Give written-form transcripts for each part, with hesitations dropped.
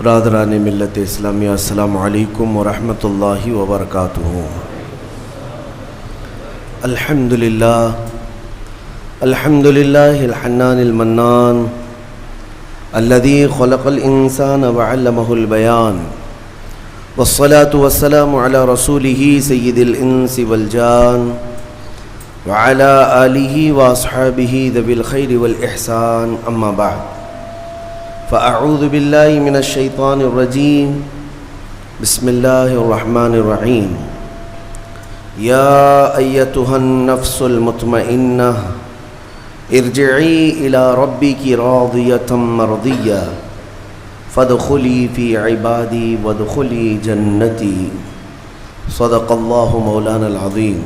برادران ملت اسلامیہ، السلام علیکم ورحمۃ اللہ وبرکاتہ۔ الحمدللہ الحنان المنان الذي خلق الانسان وعلمه البيان، والصلاة والسلام على رسوله سید الانس والجان وعلى آلہ واصحابہ ذوی الخیر والاحسان، اما بعد فاعوذ باللہ من الشیطان الرجیم، بسم اللہ الرحمن الرحیم۔ یا ایتها النفس المطمئنہ ارجعی الی ربک راضیۃ مرضیہ فادخلی فی عبادی وادخلی جنتی، صدق اللہ مولانا العظیم۔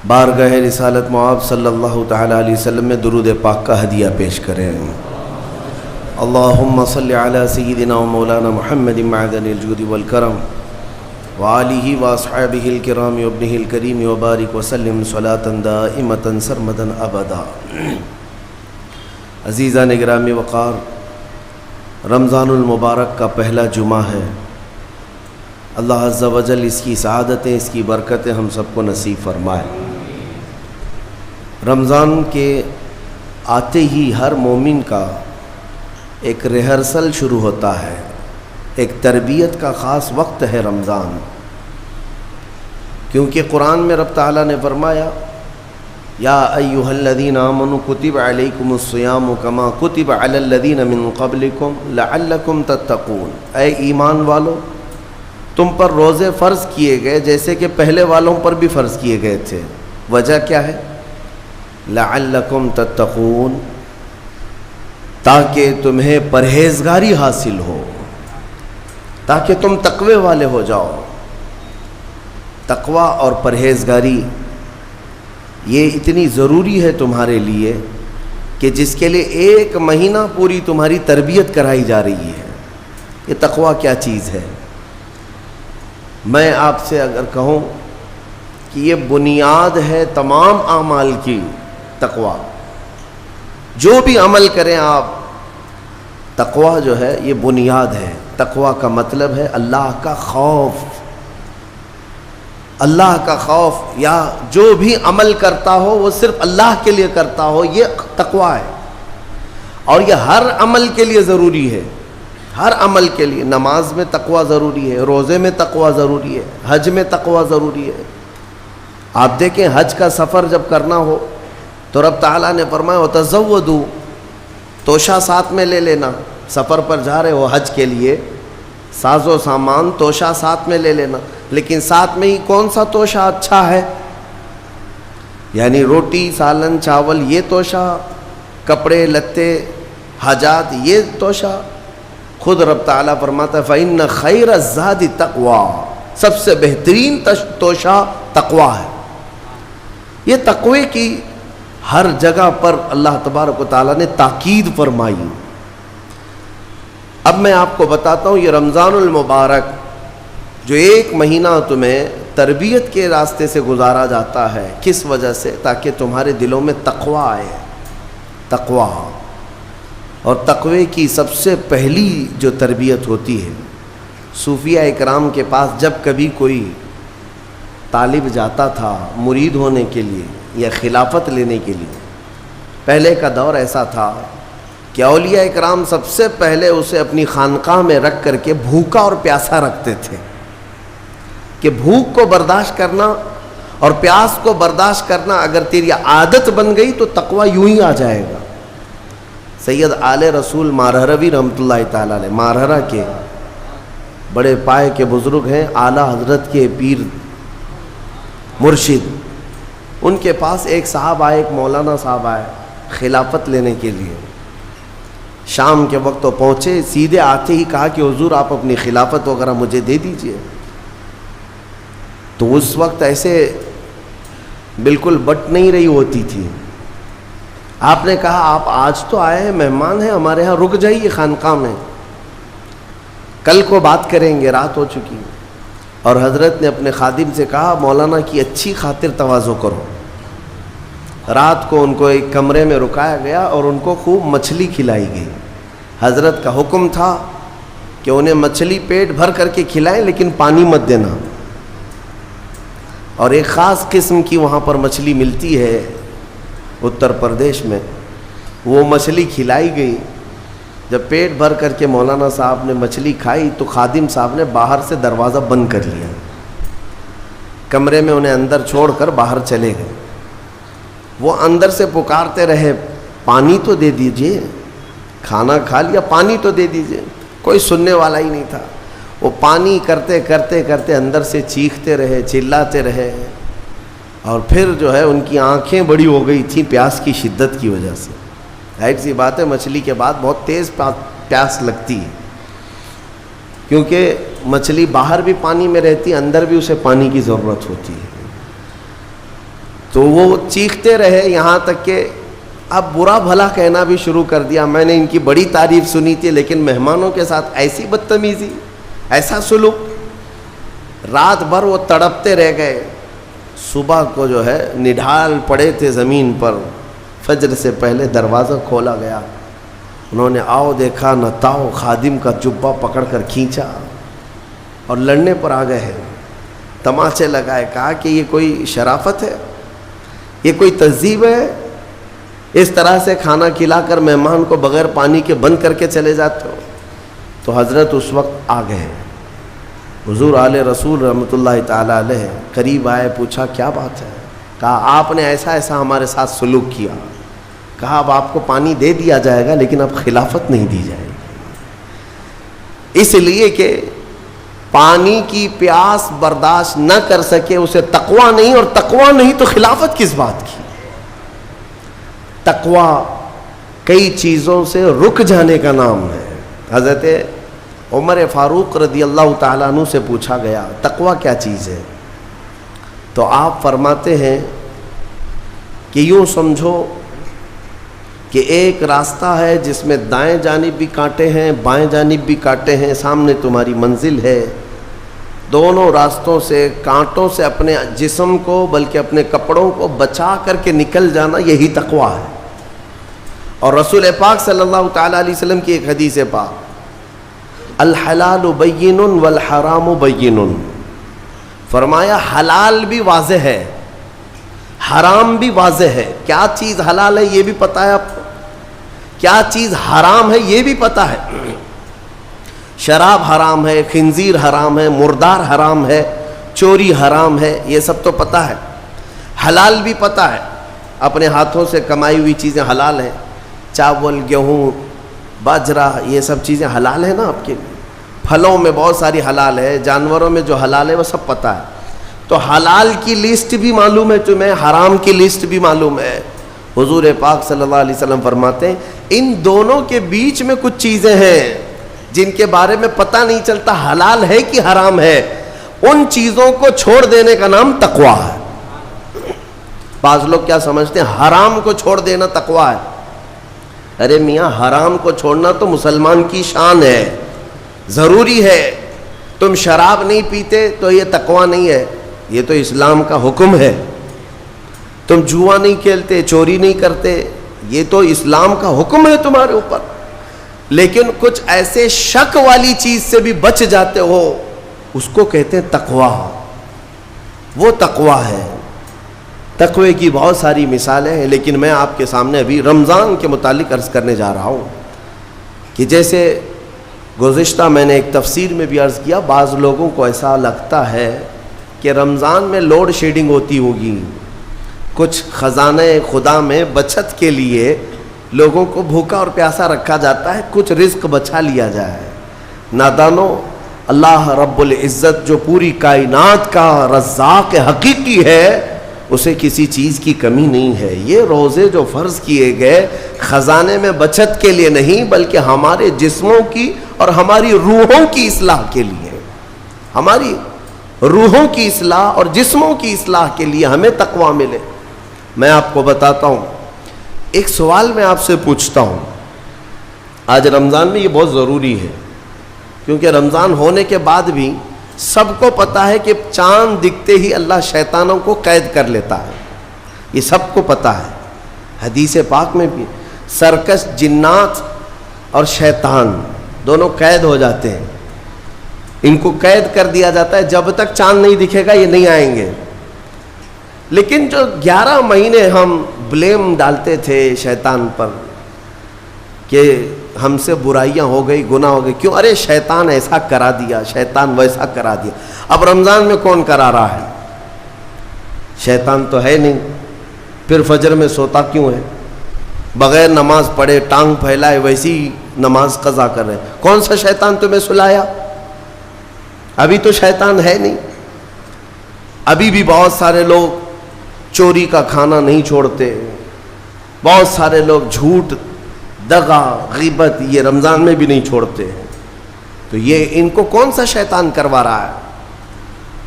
بارگاہ رسالت مآب صلی اللہ تعالی علیہ وسلم میں درود پاک کا ہدیہ پیش کریں۔ اللہم صلی علی سیدنا و مولانا محمد معدن الجود والکرم وآلہ واصحابہ الکرام وابنہ الکریم وبارک وسلم صلاة دائمتا سرمدا ابدا۔ عزیزان گرامی وقار، رمضان المبارک کا پہلا جمعہ ہے۔ اللہ عز و جل اس کی سعادتیں، اس کی برکتیں ہم سب کو نصیب فرمائے۔ رمضان کے آتے ہی ہر مومن کا ایک ریہرسل شروع ہوتا ہے، ایک تربیت کا خاص وقت ہے رمضان، کیونکہ قرآن میں رب تعالیٰ نے فرمایا یا ایھا الذین آمنوا کتب علیکم الصیام کما کتب علی الذین من قبلکم لعلکم تتقون، اے ایمان والو تم پر روزے فرض کیے گئے جیسے کہ پہلے والوں پر بھی فرض کیے گئے تھے۔ وجہ کیا ہے؟ لعلکم تتقون، تاکہ تمہیں پرہیزگاری حاصل ہو، تاکہ تم تقوی والے ہو جاؤ۔ تقوی اور پرہیزگاری یہ اتنی ضروری ہے تمہارے لیے کہ جس کے لیے 1 مہینہ پوری تمہاری تربیت کرائی جا رہی ہے۔ یہ تقوی کیا چیز ہے؟ میں آپ سے اگر کہوں کہ یہ بنیاد ہے تمام اعمال کی، تقوی جو بھی عمل کریں آپ، تقوی جو ہے یہ بنیاد ہے۔ تقوی کا مطلب ہے اللہ کا خوف، اللہ کا خوف، یا جو بھی عمل کرتا ہو وہ صرف اللہ کے لیے کرتا ہو، یہ تقوی ہے۔ اور یہ ہر عمل کے لیے ضروری ہے، ہر عمل کے لیے۔ نماز میں تقوی ضروری ہے، روزے میں تقوی ضروری ہے، حج میں تقوی ضروری ہے۔ آپ دیکھیں حج کا سفر جب کرنا ہو تو رب تعالیٰ نے فرمایا وَتَزَوَّدُوا، توشہ ساتھ میں لے لینا۔ سفر پر جا رہے ہو حج کے لیے، ساز و سامان توشہ ساتھ میں لے لینا، لیکن ساتھ میں ہی کون سا توشہ اچھا ہے؟ یعنی روٹی، سالن، چاول، یہ توشہ، کپڑے لتے، حاجات، یہ توشہ۔ خود رب تعالیٰ فرماتا ہے فَإِنَّ خَيْرَ الزَّادِ تَقْوَىٰ، سب سے بہترین توشہ تقویٰ ہے۔ یہ تقوی کی ہر جگہ پر اللہ تبارک و تعالیٰ نے تاکید فرمائی۔ اب میں آپ کو بتاتا ہوں یہ رمضان المبارک جو 1 مہینہ تمہیں تربیت کے راستے سے گزارا جاتا ہے، کس وجہ سے؟ تاکہ تمہارے دلوں میں تقوی آئے، تقوی۔ اور تقوی کی سب سے پہلی جو تربیت ہوتی ہے، صوفیہ اکرام کے پاس جب کبھی کوئی طالب جاتا تھا مرید ہونے کے لیے یا خلافت لینے کے لیے، پہلے کا دور ایسا تھا کہ اولیاء اکرام سب سے پہلے اسے اپنی خانقاہ میں رکھ کر کے بھوکا اور پیاسا رکھتے تھے، کہ بھوک کو برداشت کرنا اور پیاس کو برداشت کرنا اگر تیری عادت بن گئی تو تقوی یوں ہی آ جائے گا۔ سید آل رسول مارہروی رحمۃ اللہ تعالیٰ علیہ، مارہرہ کے بڑے پائے کے بزرگ ہیں، اعلیٰ حضرت کے پیر مرشد، ان کے پاس ایک صاحب آئے، ایک مولانا صاحب آئے خلافت لینے کے لیے۔ شام کے وقت تو پہنچے، سیدھے آتے ہی کہا کہ حضور آپ اپنی خلافت وغیرہ مجھے دے دیجئے۔ تو اس وقت ایسے بالکل بٹ نہیں رہی ہوتی تھی۔ آپ نے کہا آپ آج تو آئے ہیں، مہمان ہیں ہمارے ہاں، رک جائیے خانقاہ میں، کل کو بات کریں گے، رات ہو چکی۔ اور حضرت نے اپنے خادم سے کہا مولانا کی اچھی خاطر تواضع کرو۔ رات کو ان کو ایک کمرے میں رکایا گیا اور ان کو خوب مچھلی کھلائی گئی۔ حضرت کا حکم تھا کہ انہیں مچھلی پیٹ بھر کر کے کھلائیں لیکن پانی مت دینا. اور ایک خاص قسم کی وہاں پر مچھلی ملتی ہے اتر پردیش میں، وہ مچھلی کھلائی گئی. جب پیٹ بھر کر کے مولانا صاحب نے مچھلی کھائی تو خادم صاحب نے باہر سے دروازہ بند کر لیا، کمرے میں انہیں اندر چھوڑ کر باہر چلے گئے. وہ اندر سے پکارتے رہے پانی تو دے دیجئے، کھانا کھا لیا پانی تو دے دیجئے. کوئی سننے والا ہی نہیں تھا. وہ پانی کرتے کرتے کرتے اندر سے چیختے رہے، چلاتے رہے، اور پھر جو ہے ان کی آنکھیں بڑی ہو گئی تھیں پیاس کی شدت کی وجہ سے. ظاہر سی بات ہے مچھلی کے بعد بہت تیز پیاس لگتی ہے، کیونکہ مچھلی باہر بھی پانی میں رہتی ہے، اندر بھی اسے پانی کی ضرورت ہوتی ہے. تو وہ چیختے رہے یہاں تک کہ اب برا بھلا کہنا بھی شروع کر دیا. میں نے ان کی بڑی تعریف سنی تھی لیکن مہمانوں کے ساتھ ایسی بدتمیزی، ایسا سلوک. رات بھر وہ تڑپتے رہ گئے. صبح کو جو ہے نڈھال پڑے تھے زمین پر، فجر سے پہلے دروازہ کھولا گیا. انہوں نے آؤ دیکھا نہ تاؤ، خادم کا جبہ پکڑ کر کھینچا اور لڑنے پر آ گئے ہیں. تماچے لگائے. کہا کہ یہ کوئی شرافت ہے، یہ کوئی تہذیب ہے؟ اس طرح سے کھانا کھلا کر مہمان کو بغیر پانی کے بند کر کے چلے جاتے ہو. تو حضرت اس وقت آ گئے. حضور آل رسول رحمۃ اللہ تعالی علیہ قریب آئے، پوچھا کیا بات ہے؟ کہا آپ نے ایسا ایسا ہمارے ساتھ سلوک کیا. کہا اب آپ کو پانی دے دیا جائے گا لیکن اب خلافت نہیں دی جائے گی، اس لیے کہ پانی کی پیاس برداشت نہ کر سکے اسے تقویٰ نہیں، اور تقویٰ نہیں تو خلافت کس بات کی؟ تقویٰ کئی چیزوں سے رک جانے کا نام ہے. حضرت عمر فاروق رضی اللہ تعالیٰ عنہ سے پوچھا گیا تقویٰ کیا چیز ہے؟ تو آپ فرماتے ہیں کہ یوں سمجھو کہ ایک راستہ ہے جس میں دائیں جانب بھی کانٹے ہیں، بائیں جانب بھی کانٹے ہیں، سامنے تمہاری منزل ہے. دونوں راستوں سے کانٹوں سے اپنے جسم کو بلکہ اپنے کپڑوں کو بچا کر کے نکل جانا، یہی تقویٰ ہے. اور رسول پاک صلی اللہ تعالیٰ علیہ وسلم کی ایک حدیث پاک، الحلال بین والحرام بین، فرمایا حلال بھی واضح ہے، حرام بھی واضح ہے. کیا چیز حلال ہے یہ بھی پتہ ہے آپ کو، کیا چیز حرام ہے یہ بھی پتہ ہے. شراب حرام ہے، خنزیر حرام ہے، مردار حرام ہے، چوری حرام ہے، یہ سب تو پتہ ہے. حلال بھی پتہ ہے، اپنے ہاتھوں سے کمائی ہوئی چیزیں حلال ہیں. چاول، گیہوں، باجرہ، یہ سب چیزیں حلال ہیں نا آپ کے لیے. پھلوں میں بہت ساری حلال ہے، جانوروں میں جو حلال ہے وہ سب پتہ ہے. تو حلال کی لسٹ بھی معلوم ہے تمہیں، حرام کی لسٹ بھی معلوم ہے. حضور پاک صلی اللہ علیہ وسلم فرماتے ہیں ان دونوں کے بیچ میں کچھ چیزیں ہیں جن کے بارے میں پتہ نہیں چلتا حلال ہے کہ حرام ہے. ان چیزوں کو چھوڑ دینے کا نام تقویٰ ہے. بعض لوگ کیا سمجھتے ہیں حرام کو چھوڑ دینا تقویٰ ہے. ارے میاں حرام کو چھوڑنا تو مسلمان کی شان ہے، ضروری ہے. تم شراب نہیں پیتے تو یہ تقویٰ نہیں ہے، یہ تو اسلام کا حکم ہے. تم جوا نہیں کھیلتے، چوری نہیں کرتے، یہ تو اسلام کا حکم ہے تمہارے اوپر. لیکن کچھ ایسے شک والی چیز سے بھی بچ جاتے ہو، اس کو کہتے ہیں تقویٰ. وہ تقویٰ ہے. تقوی کی بہت ساری مثالیں ہیں، لیکن میں آپ کے سامنے ابھی رمضان کے متعلق عرض کرنے جا رہا ہوں کہ جیسے گزشتہ میں نے ایک تفسیر میں بھی عرض کیا، بعض لوگوں کو ایسا لگتا ہے کہ رمضان میں لوڈ شیڈنگ ہوتی ہوگی، کچھ خزانہ خدا میں بچت کے لیے لوگوں کو بھوکا اور پیاسا رکھا جاتا ہے، کچھ رزق بچا لیا جائے. نادانو، اللہ رب العزت جو پوری کائنات کا رزاق حقیقی ہے، اسے کسی چیز کی کمی نہیں ہے. یہ روزے جو فرض کیے گئے خزانے میں بچت کے لیے نہیں بلکہ ہمارے جسموں کی اور ہماری روحوں کی اصلاح کے لیے، ہماری روحوں کی اصلاح اور جسموں کی اصلاح کے لیے ہمیں تقویٰ ملے. میں آپ کو بتاتا ہوں، ایک سوال میں آپ سے پوچھتا ہوں. آج رمضان میں یہ بہت ضروری ہے کیونکہ رمضان ہونے کے بعد بھی سب کو پتہ ہے کہ چاند دکھتے ہی اللہ شیطانوں کو قید کر لیتا ہے. یہ سب کو پتہ ہے. حدیث پاک میں بھی سرکش جنات اور شیطان دونوں قید ہو جاتے ہیں. ان کو قید کر دیا جاتا ہے، جب تک چاند نہیں دکھے گا یہ نہیں آئیں گے. لیکن جو 11 مہینے ہم بلیم ڈالتے تھے شیطان پر کہ ہم سے برائیاں ہو گئی، گناہ ہو گئی، کیوں؟ ارے شیطان ایسا کرا دیا، شیطان ویسا کرا دیا. اب رمضان میں کون کرا رہا ہے؟ شیطان تو ہے نہیں. پھر فجر میں سوتا کیوں ہے؟ بغیر نماز پڑھے ٹانگ پھیلائے ویسی نماز قضا کر رہے ہیں. کون سا شیطان تمہیں سلایا؟ ابھی تو شیطان ہے نہیں. ابھی بھی بہت سارے لوگ چوری کا کھانا نہیں چھوڑتے، بہت سارے لوگ جھوٹ، دغا، غیبت یہ رمضان میں بھی نہیں چھوڑتے. تو یہ ان کو کون سا شیطان کروا رہا ہے؟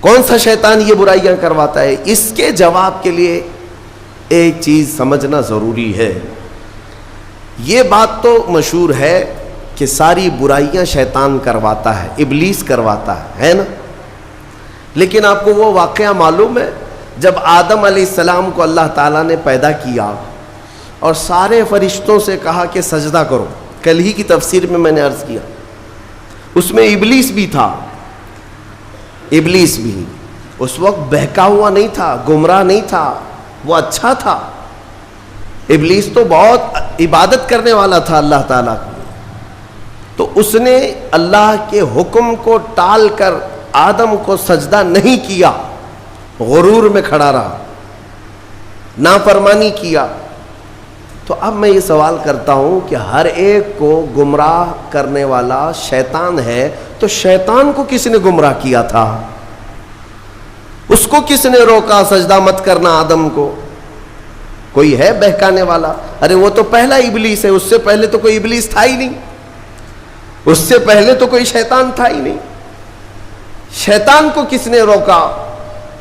کون سا شیطان یہ برائیاں کرواتا ہے؟ اس کے جواب کے لیے ایک چیز سمجھنا ضروری ہے. یہ بات تو مشہور ہے کہ ساری برائیاں شیطان کرواتا ہے، ابلیس کرواتا ہے نا؟ لیکن آپ کو وہ واقعہ معلوم ہے جب آدم علیہ السلام کو اللہ تعالیٰ نے پیدا کیا اور سارے فرشتوں سے کہا کہ سجدہ کرو، کل ہی کی تفسیر میں میں نے عرض کیا، اس میں ابلیس بھی تھا. ابلیس بھی اس وقت بہکا ہوا نہیں تھا، گمراہ نہیں تھا، وہ اچھا تھا. ابلیس تو بہت عبادت کرنے والا تھا اللہ تعالیٰ کی. تو اس نے اللہ کے حکم کو ٹال کر آدم کو سجدہ نہیں کیا، غرور میں کھڑا رہا، نافرمانی کیا. تو اب میں یہ سوال کرتا ہوں کہ ہر ایک کو گمراہ کرنے والا شیطان ہے، تو شیطان کو کس نے گمراہ کیا تھا؟ اس کو کس نے روکا سجدہ مت کرنا آدم کو؟ کوئی ہے بہکانے والا؟ ارے وہ تو پہلا ابلیس ہے، اس سے پہلے تو کوئی ابلیس تھا ہی نہیں، اس سے پہلے تو کوئی شیطان تھا ہی نہیں. شیطان کو کس نے روکا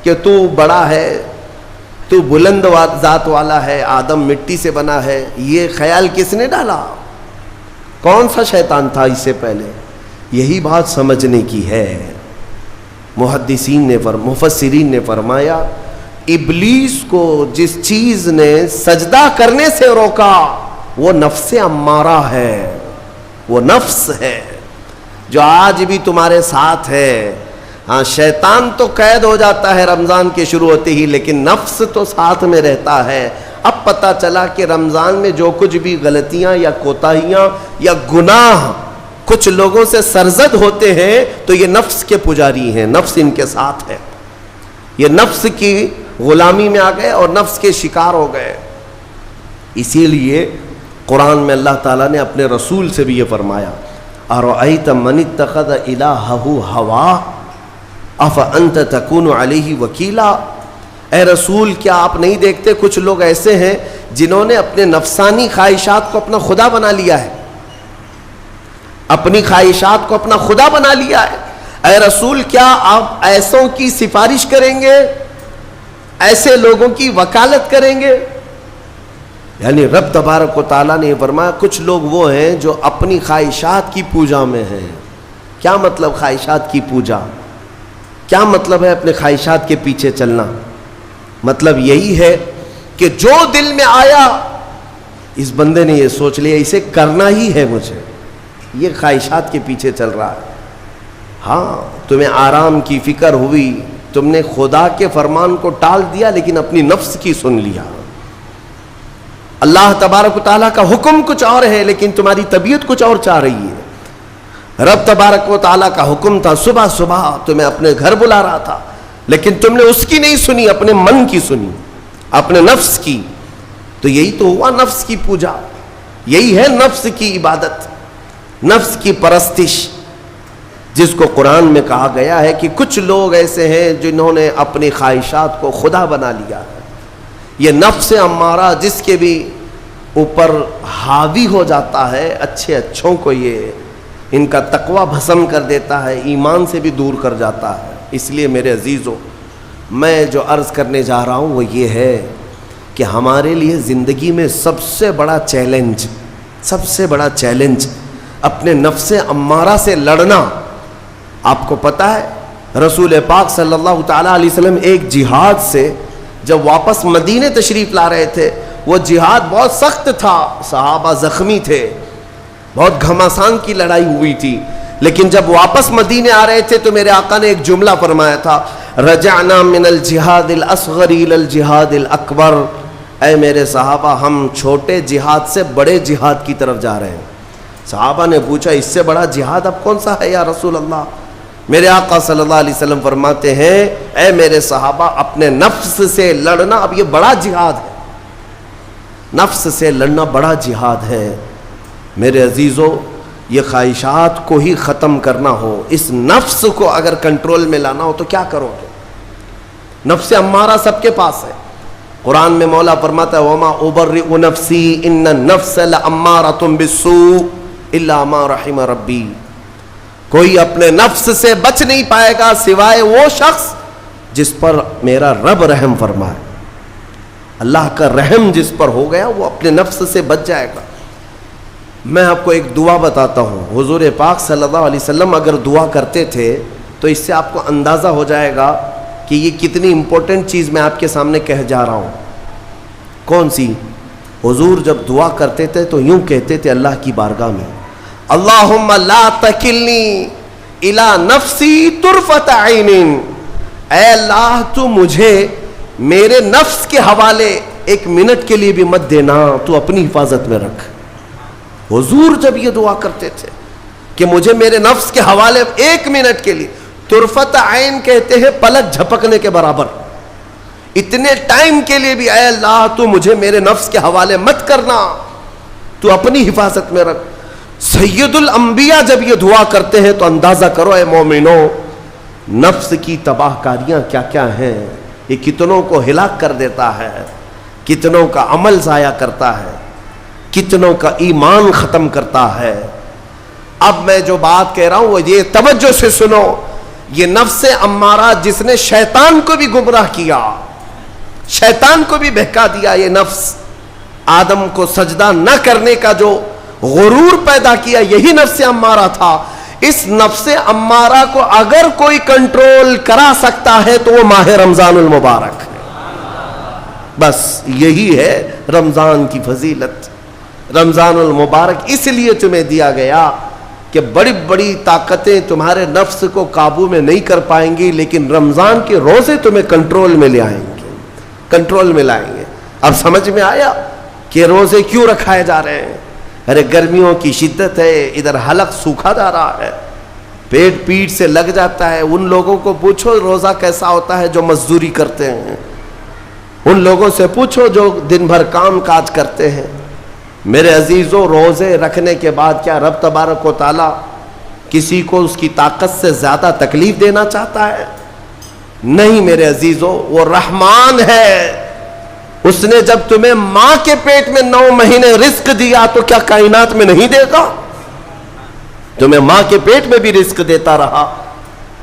کہ تو بڑا ہے، تو بلند ذات والا ہے، آدم مٹی سے بنا ہے؟ یہ خیال کس نے ڈالا؟ کون سا شیطان تھا اس سے پہلے؟ یہی بات سمجھنے کی ہے. محدثین نے مفسرین نے فرمایا ابلیس کو جس چیز نے سجدہ کرنے سے روکا وہ نفس امارہ ہے، وہ نفس ہے جو آج بھی تمہارے ساتھ ہے. ہاں شیطان تو قید ہو جاتا ہے رمضان کے شروع ہوتے ہی، لیکن نفس تو ساتھ میں رہتا ہے. اب پتہ چلا کہ رمضان میں جو کچھ بھی غلطیاں یا کوتاہیاں یا گناہ کچھ لوگوں سے سرزد ہوتے ہیں تو یہ نفس کے پجاری ہیں، نفس ان کے ساتھ ہے. یہ نفس کی غلامی میں آ گئے اور نفس کے شکار ہو گئے. اسی لیے قرآن میں اللہ تعالیٰ نے اپنے رسول سے بھی یہ فرمایا اَرَأَيْتَ مَنِ اتَّخَذَ إِلَٰهَهُ هَوَاهُ أَفَأَنْتَ تَكُونُ عَلَيْهِ وَكِيلًا. اے رسول کیا آپ نہیں دیکھتے کچھ لوگ ایسے ہیں جنہوں نے اپنے نفسانی خواہشات کو اپنا خدا بنا لیا ہے، اپنی خواہشات کو اپنا خدا بنا لیا ہے. اے رسول کیا آپ ایسوں کی سفارش کریں گے، ایسے لوگوں کی وکالت کریں گے؟ یعنی رب تبارک و تعالیٰ نے فرمایا کچھ لوگ وہ ہیں جو اپنی خواہشات کی پوجا میں ہیں. کیا مطلب خواہشات کی پوجا؟ کیا مطلب ہے اپنے خواہشات کے پیچھے چلنا؟ مطلب یہی ہے کہ جو دل میں آیا اس بندے نے یہ سوچ لیا اسے کرنا ہی ہے مجھے، یہ خواہشات کے پیچھے چل رہا ہے. ہاں تمہیں آرام کی فکر ہوئی، تم نے خدا کے فرمان کو ٹال دیا لیکن اپنی نفس کی سن لیا. اللہ تبارک و تعالیٰ کا حکم کچھ اور ہے لیکن تمہاری طبیعت کچھ اور چاہ رہی ہے. رب تبارک و تعالیٰ کا حکم تھا صبح صبح تمہیں اپنے گھر بلا رہا تھا لیکن تم نے اس کی نہیں سنی، اپنے من کی سنی، اپنے نفس کی. تو یہی تو ہوا نفس کی پوجا، یہی ہے نفس کی عبادت، نفس کی پرستش، جس کو قرآن میں کہا گیا ہے کہ کچھ لوگ ایسے ہیں جنہوں نے اپنی خواہشات کو خدا بنا لیا ہے. یہ نفس امارہ جس کے بھی اوپر حاوی ہو جاتا ہے، اچھے اچھوں کو یہ ان کا تقوی بھسم کر دیتا ہے، ایمان سے بھی دور کر جاتا ہے. اس لیے میرے عزیزوں میں جو عرض کرنے جا رہا ہوں وہ یہ ہے کہ ہمارے لیے زندگی میں سب سے بڑا چیلنج اپنے نفس امارہ سے لڑنا. آپ کو پتہ ہے رسول پاک صلی اللہ تعالیٰ علیہ وسلم ایک جہاد سے جب واپس مدینے تشریف لا رہے تھے، وہ جہاد بہت سخت تھا، صحابہ زخمی تھے، بہت گھماسان کی لڑائی ہوئی تھی، لیکن جب واپس مدینے آ رہے تھے تو میرے آقا نے ایک جملہ فرمایا تھا، رجعنا من الجہاد الاصغر الى الجہاد الاکبر، اے میرے صحابہ ہم چھوٹے جہاد سے بڑے جہاد کی طرف جا رہے ہیں۔ صحابہ نے پوچھا اس سے بڑا جہاد اب کون سا ہے یا رسول اللہ؟ میرے آقا صلی اللہ علیہ وسلم فرماتے ہیں، اے میرے صحابہ اپنے نفس سے لڑنا اب یہ بڑا جہاد ہے، نفس سے لڑنا بڑا جہاد ہے۔ میرے عزیزو، یہ خواہشات کو ہی ختم کرنا ہو، اس نفس کو اگر کنٹرول میں لانا ہو تو کیا کرو گے؟ نفس امارہ سب کے پاس ہے۔ قرآن میں مولا فرماتا ہے وَمَا أُبَرِّئُ نَفْسِي إِنَّ النَّفْسَ لَأَمَّارَةٌ بِالسُّوءِ إِلَّا مَا رَحِمَ رَبِّي، کوئی اپنے نفس سے بچ نہیں پائے گا سوائے وہ شخص جس پر میرا رب رحم فرمائے۔ اللہ کا رحم جس پر ہو گیا وہ اپنے نفس سے بچ جائے گا۔ میں آپ کو ایک دعا بتاتا ہوں، حضور پاک صلی اللہ علیہ وسلم اگر دعا کرتے تھے تو اس سے آپ کو اندازہ ہو جائے گا کہ یہ کتنی امپورٹنٹ چیز میں آپ کے سامنے کہہ جا رہا ہوں۔ کون سی؟ حضور جب دعا کرتے تھے تو یوں کہتے تھے اللہ کی بارگاہ میں، اللہم لا تکلنی الی نفسی طرفۃ عین، اے اللہ تو مجھے میرے نفس کے حوالے ایک منٹ کے لیے بھی مت دینا، تو اپنی حفاظت میں رکھ۔ حضور جب یہ دعا کرتے تھے کہ مجھے میرے نفس کے حوالے ایک منٹ کے لیے، طرفۃ عین کہتے ہیں پلک جھپکنے کے برابر، اتنے ٹائم کے لیے بھی اے اللہ تو مجھے میرے نفس کے حوالے مت کرنا، تو اپنی حفاظت میں رکھ۔ سید الانبیاء جب یہ دعا کرتے ہیں تو اندازہ کرو اے مومنو، نفس کی تباہ کاریاں کیا کیا ہیں، یہ کتنوں کو ہلاک کر دیتا ہے، کتنوں کا عمل ضائع کرتا ہے، کتنوں کا ایمان ختم کرتا ہے۔ اب میں جو بات کہہ رہا ہوں وہ یہ توجہ سے سنو، یہ نفس امارہ جس نے شیطان کو بھی گمراہ کیا، شیطان کو بھی بہکا دیا، یہ نفس آدم کو سجدہ نہ کرنے کا جو غرور پیدا کیا یہی نفس امارہ تھا۔ اس نفس امارہ کو اگر کوئی کنٹرول کرا سکتا ہے تو وہ ماہ رمضان المبارک ہے۔ بس یہی ہے رمضان کی فضیلت۔ رمضان المبارک اس لیے تمہیں دیا گیا کہ بڑی بڑی طاقتیں تمہارے نفس کو قابو میں نہیں کر پائیں گی، لیکن رمضان کے روزے تمہیں کنٹرول میں لے آئیں گے، کنٹرول میں لائیں گے۔ اب سمجھ میں آیا کہ روزے کیوں رکھائے جا رہے ہیں؟ ارے گرمیوں کی شدت ہے، ادھر حلق سوکھا جا رہا ہے، پیٹ پیٹ سے لگ جاتا ہے۔ ان لوگوں کو پوچھو روزہ کیسا ہوتا ہے جو مزدوری کرتے ہیں، ان لوگوں سے پوچھو جو دن بھر کام کاج کرتے ہیں۔ میرے عزیزوں، روزے رکھنے کے بعد کیا رب تبارک و تعالی کسی کو اس کی طاقت سے زیادہ تکلیف دینا چاہتا ہے؟ نہیں میرے عزیزوں، وہ رحمان ہے۔ اس نے جب تمہیں ماں کے پیٹ میں 9 مہینے رزق دیا تو کیا کائنات میں نہیں دے گا؟ تمہیں ماں کے پیٹ میں بھی رزق دیتا رہا۔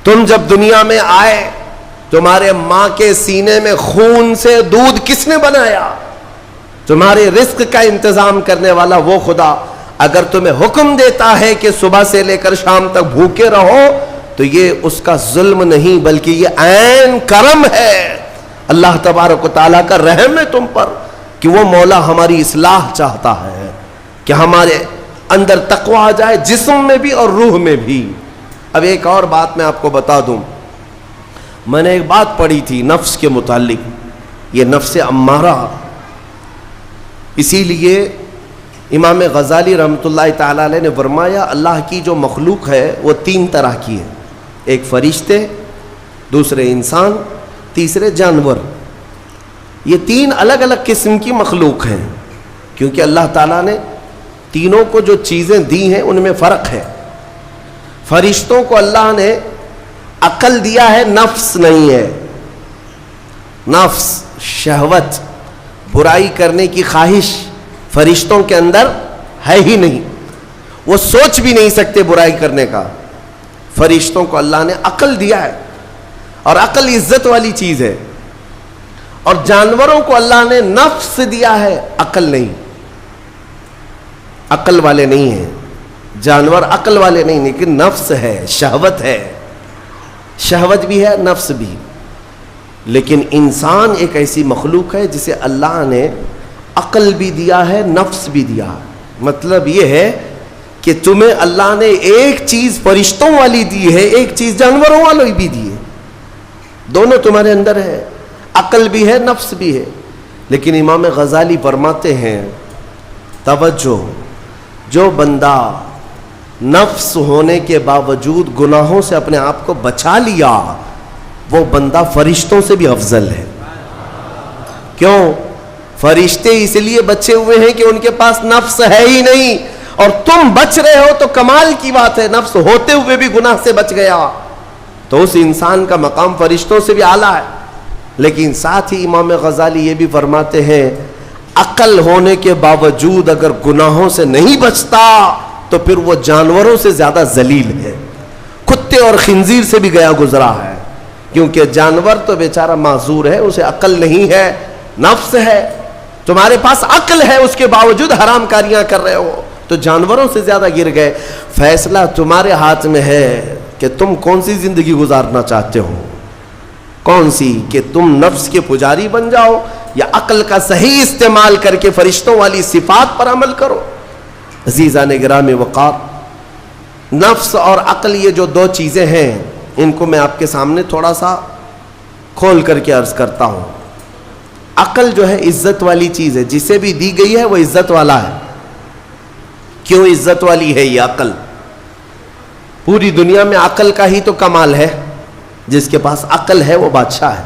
تم جب دنیا میں آئے تمہارے ماں کے سینے میں خون سے دودھ کس نے بنایا؟ تمہارے رزق کا انتظام کرنے والا وہ خدا اگر تمہیں حکم دیتا ہے کہ صبح سے لے کر شام تک بھوکے رہو تو یہ اس کا ظلم نہیں بلکہ یہ عین کرم ہے، اللہ تبارک و تعالیٰ کا رحم ہے تم پر کہ وہ مولا ہماری اصلاح چاہتا ہے کہ ہمارے اندر تقوی آ جائے، جسم میں بھی اور روح میں بھی۔ اب ایک اور بات میں آپ کو بتا دوں، میں نے ایک بات پڑھی تھی نفس کے متعلق، یہ نفس امارہ، اسی لیے امام غزالی رحمۃ اللہ تعالیٰ علیہ نے فرمایا اللہ کی جو مخلوق ہے وہ 3 طرح کی ہے، ایک فرشتے، دوسرے انسان، تیسرے جانور۔ یہ 3 الگ الگ قسم کی مخلوق ہیں کیونکہ اللہ تعالیٰ نے تینوں کو جو چیزیں دی ہیں ان میں فرق ہے۔ فرشتوں کو اللہ نے عقل دیا ہے، نفس نہیں ہے۔ نفس، شہوت، برائی کرنے کی خواہش فرشتوں کے اندر ہے ہی نہیں، وہ سوچ بھی نہیں سکتے برائی کرنے کا۔ فرشتوں کو اللہ نے عقل دیا ہے اور عقل عزت والی چیز ہے، اور جانوروں کو اللہ نے نفس دیا ہے، عقل نہیں، عقل والے نہیں ہیں جانور، عقل والے نہیں، لیکن نفس ہے، شہوت ہے، شہوت بھی ہے نفس بھی۔ لیکن انسان ایک ایسی مخلوق ہے جسے اللہ نے عقل بھی دیا ہے، نفس بھی دیا ہے۔ مطلب یہ ہے کہ تمہیں اللہ نے ایک چیز فرشتوں والی دی ہے, ایک چیز جانوروں والی بھی دی ہے, دونوں تمہارے اندر ہے, عقل بھی ہے, نفس بھی ہے. لیکن امام غزالی فرماتے ہیں توجہ, جو بندہ نفس ہونے کے باوجود گناہوں سے اپنے آپ کو بچا لیا, وہ بندہ فرشتوں سے بھی افضل ہے. کیوں؟ فرشتے اس لیے بچے ہوئے ہیں کہ ان کے پاس نفس ہے ہی نہیں, اور تم بچ رہے ہو تو کمال کی بات ہے. نفس ہوتے ہوئے بھی گناہ سے بچ گیا تو اس انسان کا مقام فرشتوں سے بھی اعلیٰ ہے. لیکن ساتھ ہی امام غزالی یہ بھی فرماتے ہیں عقل ہونے کے باوجود اگر گناہوں سے نہیں بچتا تو پھر وہ جانوروں سے زیادہ ذلیل ہے, کتے اور خنزیر سے بھی گیا گزرا ہے. کیونکہ جانور تو بیچارہ معذور ہے, اسے عقل نہیں ہے, نفس ہے. تمہارے پاس عقل ہے, اس کے باوجود حرام کاریاں کر رہے ہو تو جانوروں سے زیادہ گر گئے. فیصلہ تمہارے ہاتھ میں ہے کہ تم کون سی زندگی گزارنا چاہتے ہو, کون سی, کہ تم نفس کے پجاری بن جاؤ یا عقل کا صحیح استعمال کر کے فرشتوں والی صفات پر عمل کرو. عزیزان گرامی وقار, نفس اور عقل یہ جو دو چیزیں ہیں ان کو میں آپ کے سامنے تھوڑا سا کھول کر کے عرض کرتا ہوں. عقل جو ہے عزت والی چیز ہے, جسے بھی دی گئی ہے وہ عزت والا ہے. کیوں عزت والی ہے یہ عقل؟ پوری دنیا میں عقل کا ہی تو کمال ہے. جس کے پاس عقل ہے وہ بادشاہ ہے,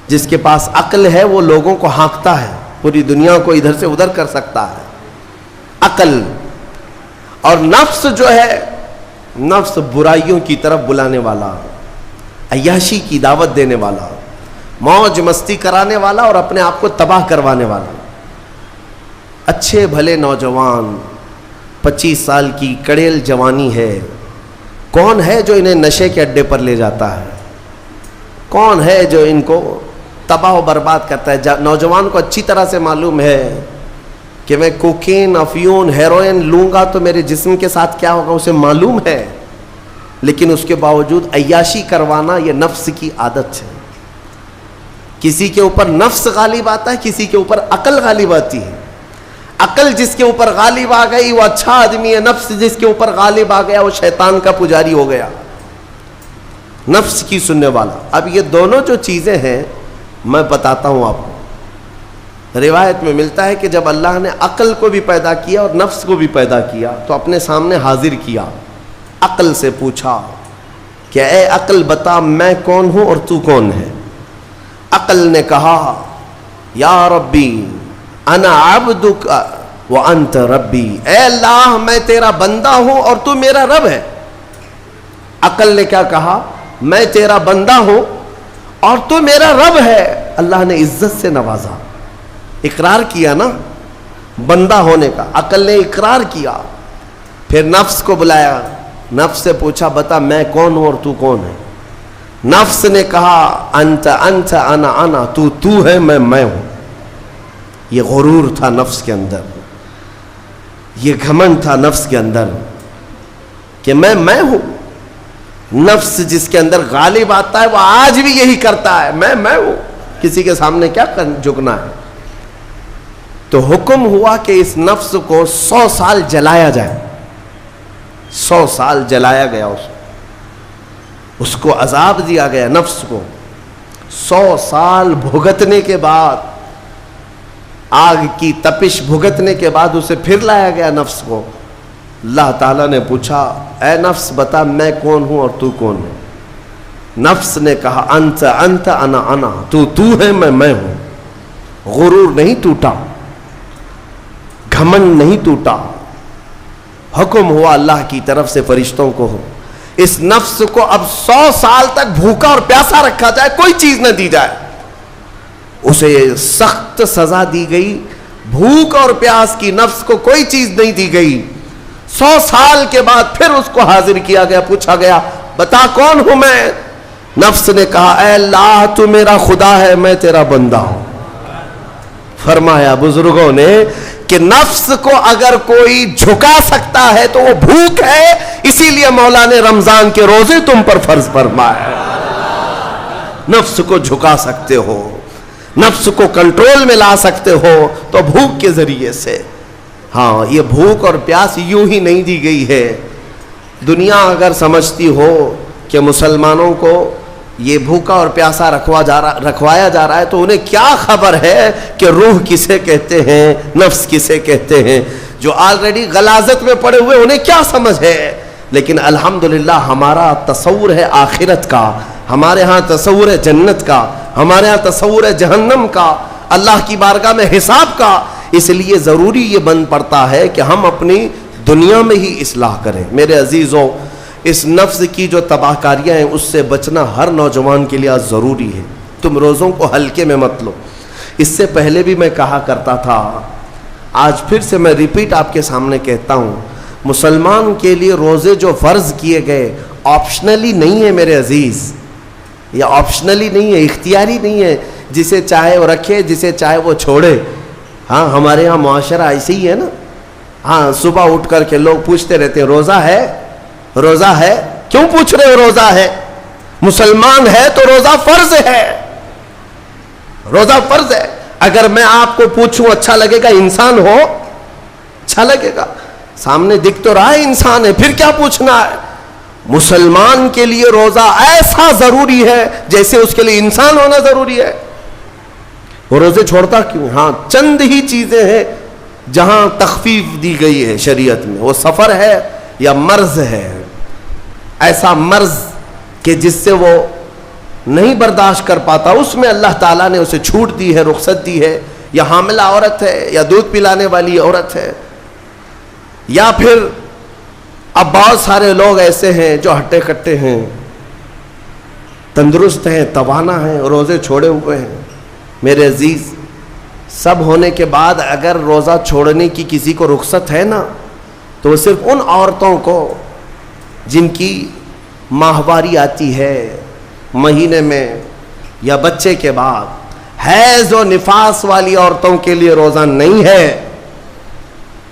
جس کے پاس عقل ہے وہ لوگوں کو ہانکتا ہے, پوری دنیا کو ادھر سے ادھر کر سکتا ہے. عقل. اور نفس جو ہے, نفس برائیوں کی طرف بلانے والا, عیاشی کی دعوت دینے والا, موج مستی کرانے والا اور اپنے آپ کو تباہ کروانے والا. اچھے بھلے نوجوان 25 سال کی کڑیل جوانی ہے, کون ہے جو انہیں نشے کے اڈے پر لے جاتا ہے؟ کون ہے جو ان کو تباہ و برباد کرتا ہے؟ نوجوان کو اچھی طرح سے معلوم ہے کہ میں کوکین, افیون, ہیروئن لوں گا تو میرے جسم کے ساتھ کیا ہوگا, اسے معلوم ہے. لیکن اس کے باوجود عیاشی کروانا یہ نفس کی عادت ہے. کسی کے اوپر نفس غالب آتا ہے, کسی کے اوپر عقل غالب آتی ہے. عقل جس کے اوپر غالب آ گئی وہ اچھا آدمی ہے, نفس جس کے اوپر غالب آ گیا وہ شیطان کا پجاری ہو گیا, نفس کی سننے والا. اب یہ دونوں جو چیزیں ہیں میں بتاتا ہوں آپ کو. روایت میں ملتا ہے کہ جب اللہ نے عقل کو بھی پیدا کیا اور نفس کو بھی پیدا کیا تو اپنے سامنے حاضر کیا, عقل سے پوچھا کہ اے عقل بتا میں کون ہوں اور تو کون ہے؟ عقل نے کہا یا ربی انا عبدک وانت ربی, اے اللہ میں تیرا بندہ ہوں اور تو میرا رب ہے. عقل نے کیا کہا؟ میں تیرا بندہ ہوں اور تو میرا رب ہے. اللہ نے عزت سے نوازا, اقرار کیا نا بندہ ہونے کا. عقل نے اقرار کیا. پھر نفس کو بلایا, نفس سے پوچھا بتا میں کون ہوں اور تو کون ہے؟ نفس نے کہا انت انت انا انا, تو ہے میں ہوں. یہ غرور تھا نفس کے اندر, یہ گھمنڈ تھا نفس کے اندر کہ میں ہوں. نفس جس کے اندر غالب آتا ہے وہ آج بھی یہی کرتا ہے, میں ہوں, کسی کے سامنے کیا جھکنا ہے. تو حکم ہوا کہ اس نفس کو 100 سال جلایا جائے. 100 سال جلایا گیا, اس کو عذاب دیا گیا نفس کو. 100 سال بھگتنے کے بعد, آگ کی تپش بھگتنے کے بعد اسے پھر لایا گیا نفس کو. اللہ تعالیٰ نے پوچھا اے نفس بتا میں کون ہوں اور تو کون ہے؟ نفس نے کہا انت انت انا انا, تو ہے میں ہوں. غرور نہیں ٹوٹا, گھمنڈ نہیں ٹوٹا. حکم ہوا اللہ کی طرف سے فرشتوں کو, اس نفس کو اب 100 سال تک بھوکا اور پیاسا رکھا جائے, کوئی چیز نہ دی جائے. اسے سخت سزا دی گئی. بھوک اور پیاس کی نفس کو کوئی چیز نہیں دی گئی. 100 سال کے بعد پھر اس کو حاضر کیا گیا, پوچھا گیا بتا کون ہوں میں؟ نفس نے کہا اے اللہ تو میرا خدا ہے, میں تیرا بندہ ہوں. فرمایا بزرگوں نے کہ نفس کو اگر کوئی جھکا سکتا ہے تو وہ بھوک ہے, اسی لیے مولا نے رمضان کے روزے تم پر فرض فرمایا. نفس کو جھکا سکتے ہو, نفس کو کنٹرول میں لا سکتے ہو تو بھوک کے ذریعے سے. ہاں یہ بھوک اور پیاس یوں ہی نہیں دی گئی ہے. دنیا اگر سمجھتی ہو کہ مسلمانوں کو یہ بھوکا اور پیاسا رکھوایا جا رہا ہے تو انہیں کیا خبر ہے کہ روح کسے کہتے ہیں, نفس کسے کہتے ہیں. جو آلریڈی غلاظت میں پڑے ہوئے انہیں کیا سمجھ ہے. لیکن الحمدللہ ہمارا تصور ہے آخرت کا, ہمارے ہاں تصور ہے جنت کا, ہمارے ہاں تصور ہے جہنم کا, اللہ کی بارگاہ میں حساب کا. اس لیے ضروری یہ بن پڑتا ہے کہ ہم اپنی دنیا میں ہی اصلاح کریں. میرے عزیزوں, اس نفس کی جو تباہ کاریاں ہیں اس سے بچنا ہر نوجوان کے لیے آج ضروری ہے. تم روزوں کو ہلکے میں مت لو. اس سے پہلے بھی میں کہا کرتا تھا, آج پھر سے میں ریپیٹ آپ کے سامنے کہتا ہوں, مسلمان کے لیے روزے جو فرض کیے گئے آپشنلی نہیں ہے میرے عزیز, یا آپشنلی نہیں ہے, اختیاری نہیں ہے. جسے چاہے وہ رکھے, جسے چاہے وہ چھوڑے. ہاں ہمارے ہاں معاشرہ ایسے ہی ہے نا. ہاں صبح اٹھ کر کے لوگ پوچھتے رہتے ہیں روزہ ہے, روزہ ہے. کیوں پوچھ رہے ہو روزہ ہے؟ مسلمان ہے تو روزہ فرض ہے, روزہ فرض ہے. اگر میں آپ کو پوچھوں اچھا لگے گا؟ انسان ہو اچھا لگے گا, سامنے دکھ تو رہا ہے انسان ہے, پھر کیا پوچھنا ہے. مسلمان کے لیے روزہ ایسا ضروری ہے جیسے اس کے لیے انسان ہونا ضروری ہے. وہ روزے چھوڑتا کیوں؟ ہاں چند ہی چیزیں ہیں جہاں تخفیف دی گئی ہے شریعت میں. وہ سفر ہے یا مرض ہے, ایسا مرض کہ جس سے وہ نہیں برداشت کر پاتا, اس میں اللہ تعالیٰ نے اسے چھوٹ دی ہے, رخصت دی ہے. یا حاملہ عورت ہے, یا دودھ پلانے والی عورت ہے, یا پھر اب بہت سارے لوگ ایسے ہیں جو ہٹے کٹے ہیں, تندرست ہیں, توانا ہیں, روزے چھوڑے ہوئے ہیں. میرے عزیز, سب ہونے کے بعد اگر روزہ چھوڑنے کی کسی کو رخصت ہے نا, تو وہ صرف ان عورتوں کو جن کی ماہواری آتی ہے مہینے میں یا بچے کے بعد, حیض و نفاس والی عورتوں کے لیے روزہ نہیں ہے.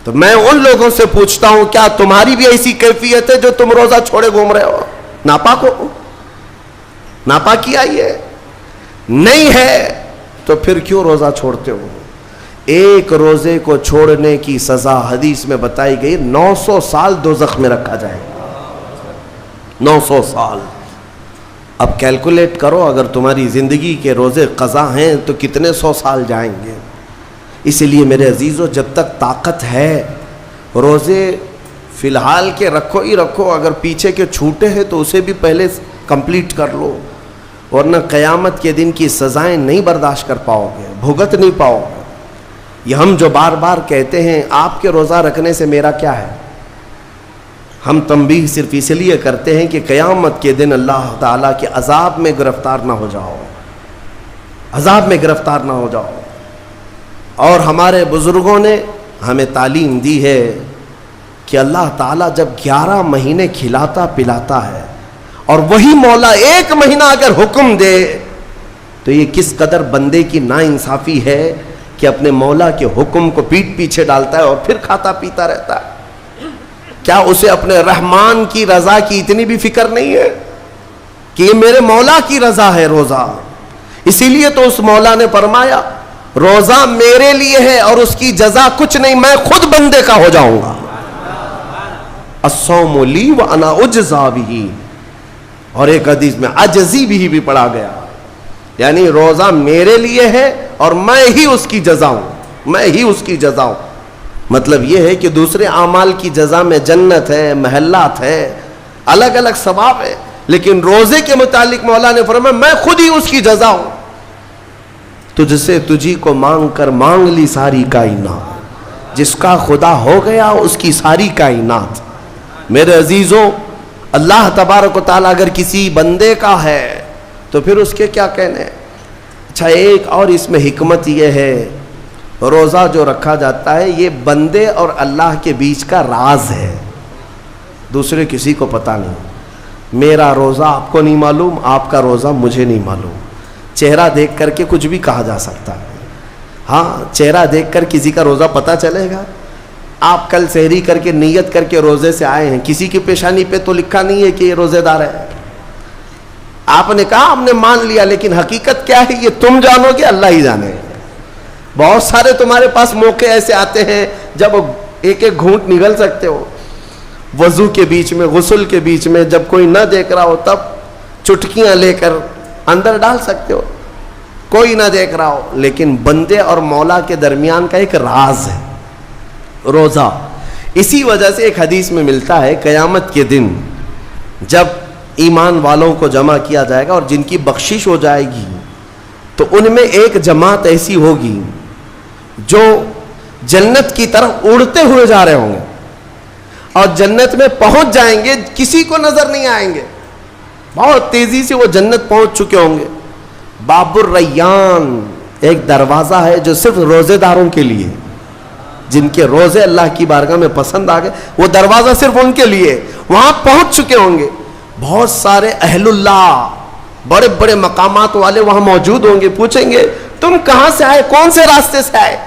تو میں ان لوگوں سے پوچھتا ہوں, کیا تمہاری بھی ایسی کیفیت ہے جو تم روزہ چھوڑے گھوم رہے ہو؟ ناپاک ہو, ناپاکی آئی ہے؟ نہیں ہے تو پھر کیوں روزہ چھوڑتے ہو؟ ایک روزے کو چھوڑنے کی سزا حدیث میں بتائی گئی 900 سال دوزخ میں رکھا جائے گا. 900 سال. اب کیلکولیٹ کرو, اگر تمہاری زندگی کے روزے قضا ہیں تو کتنے 100 سال جائیں گے. اسی لیے میرے عزیزو, جب تک طاقت ہے روزے فی الحال کے رکھو ہی رکھو. اگر پیچھے کے چھوٹے ہیں تو اسے بھی پہلے کمپلیٹ کر لو, ورنہ قیامت کے دن کی سزائیں نہیں برداشت کر پاؤ گے, بھگت نہیں پاؤ گے. یہ ہم جو بار بار کہتے ہیں آپ کے روزہ رکھنے سے میرا کیا ہے, ہم تنبیہ صرف اس لیے کرتے ہیں کہ قیامت کے دن اللہ تعالیٰ کے عذاب میں گرفتار نہ ہو جاؤ, عذاب میں گرفتار نہ ہو جاؤ. اور ہمارے بزرگوں نے ہمیں تعلیم دی ہے کہ اللہ تعالیٰ جب 11 مہینے کھلاتا پلاتا ہے, اور وہی مولا 1 مہینہ اگر حکم دے تو یہ کس قدر بندے کی ناانصافی ہے کہ اپنے مولا کے حکم کو پیٹ پیچھے ڈالتا ہے اور پھر کھاتا پیتا رہتا ہے. کیا اسے اپنے رحمان کی رضا کی اتنی بھی فکر نہیں ہے کہ یہ میرے مولا کی رضا ہے روزہ؟ اسی لیے تو اس مولا نے فرمایا روزہ میرے لیے ہے اور اس کی جزا کچھ نہیں, میں خود بندے کا ہو جاؤں گا. الصوم لی وانا اجزا بہ. اور ایک حدیث میں عجزی بھی پڑھا گیا, یعنی روزہ میرے لیے ہے اور میں ہی اس کی جزا ہوں, میں ہی اس کی جزا ہوں. مطلب یہ ہے کہ دوسرے اعمال کی جزا میں جنت ہے, محلات ہے, الگ الگ ثواب ہے, لیکن روزے کے متعلق مولا نے فرمایا میں خود ہی اس کی جزا ہوں. تجھ سے تجھی کو مانگ کر مانگ لی ساری کائنات, جس کا خدا ہو گیا اس کی ساری کائنات. میرے عزیزوں, اللہ تبارک و تعالیٰ اگر کسی بندے کا ہے تو پھر اس کے کیا کہنے. اچھا, ایک اور اس میں حکمت یہ ہے, روزہ جو رکھا جاتا ہے یہ بندے اور اللہ کے بیچ کا راز ہے, دوسرے کسی کو پتہ نہیں. میرا روزہ آپ کو نہیں معلوم, آپ کا روزہ مجھے نہیں معلوم. چہرہ دیکھ کر کے کچھ بھی کہا جا سکتا ہے. ہاں, چہرہ دیکھ کر کسی کا روزہ پتہ چلے گا. آپ کل سحری کر کے نیت کر کے روزے سے آئے ہیں, کسی کی پیشانی پہ تو لکھا نہیں ہے کہ یہ روزے دار ہے. آپ نے کہا ہم نے مان لیا, لیکن حقیقت کیا ہے یہ تم جانو گے, اللہ ہی جانے. بہت سارے تمہارے پاس موقع ایسے آتے ہیں جب ایک ایک گھونٹ نگل سکتے ہو. وضو کے بیچ میں, غسل کے بیچ میں, جب کوئی نہ دیکھ رہا ہو تب چٹکیاں لے کر اندر ڈال سکتے ہو, کوئی نہ دیکھ رہا ہو. لیکن بندے اور مولا کے درمیان کا ایک راز ہے روزہ. اسی وجہ سے ایک حدیث میں ملتا ہے قیامت کے دن جب ایمان والوں کو جمع کیا جائے گا اور جن کی بخشش ہو جائے گی تو ان میں ایک جماعت ایسی ہوگی جو جنت کی طرف اڑتے ہوئے جا رہے ہوں گے اور جنت میں پہنچ جائیں گے, کسی کو نظر نہیں آئیں گے, بہت تیزی سے وہ جنت پہنچ چکے ہوں گے. باب الریان ایک دروازہ ہے جو صرف روزے داروں کے لیے, جن کے روزے اللہ کی بارگاہ میں پسند آ گئے, وہ دروازہ صرف ان کے لیے. وہاں پہنچ چکے ہوں گے, بہت سارے اہل اللہ, بڑے بڑے مقامات والے وہاں موجود ہوں گے. پوچھیں گے تم کہاں سے آئے, کون سے راستے سے آئے؟